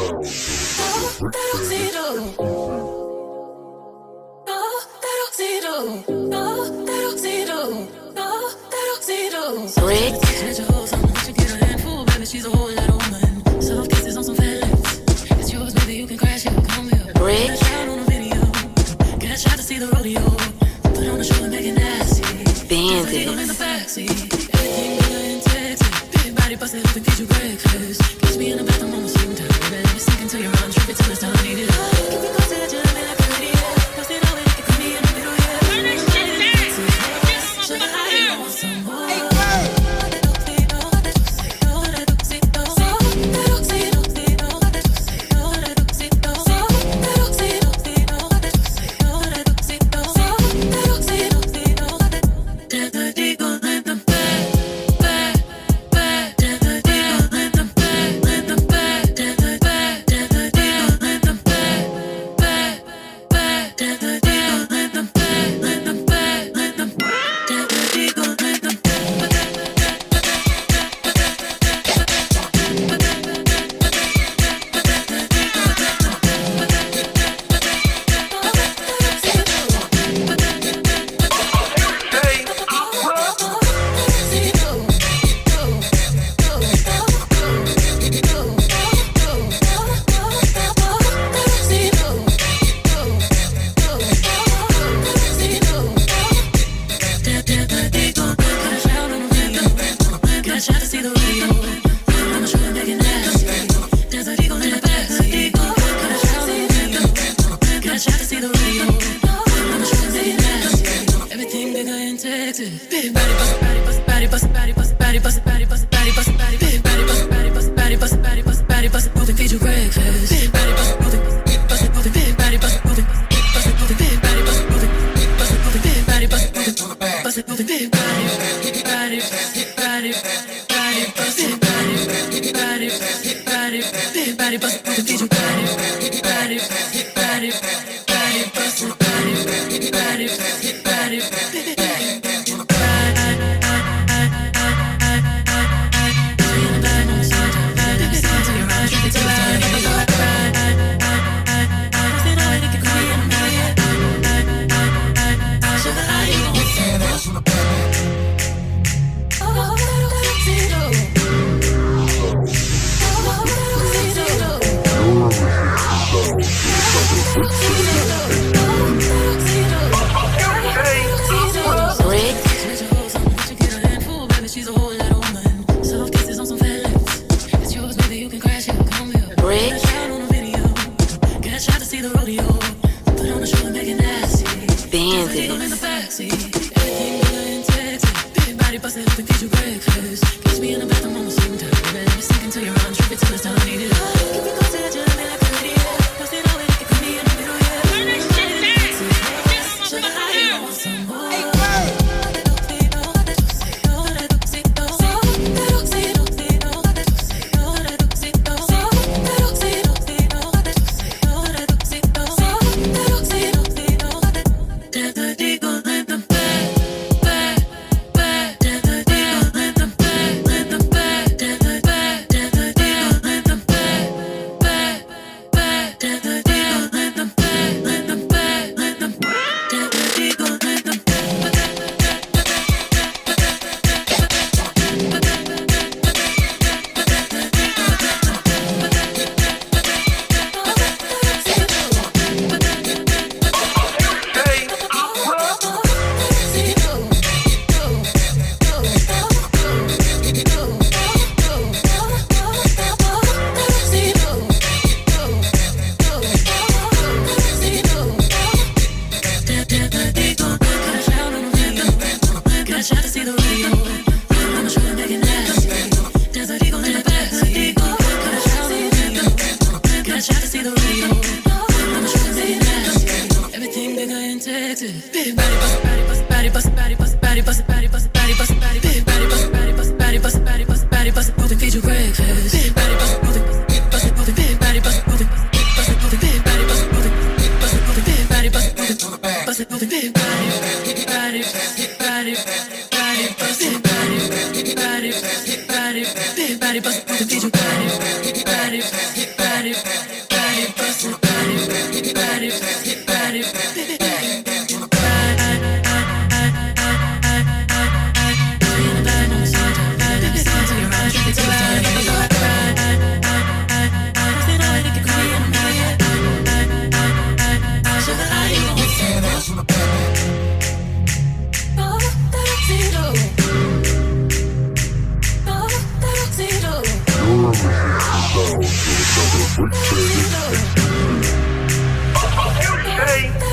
Rick. She's a whole lot of woman. Soft kisses on some fat lips. It's yours, baby. You can crash it. Come here. Rick. Get a shot on a video. Get a shot to see the rodeo. Put on a show and make it nasty. Bandit. In the backseat. Everything good and sexy. Big body busted up and feed you breakfast. Kiss me in the bathroom on the same time. Baby, sink into your arms. Trip it till it's time. Need it up. Keep it close to the gym like a lady. Post it all in. It could be in the middle. Yeah. Turn that shit down. Sugar high. You want some more. Body, bust, body, body, body, body, body, body, body, Hey.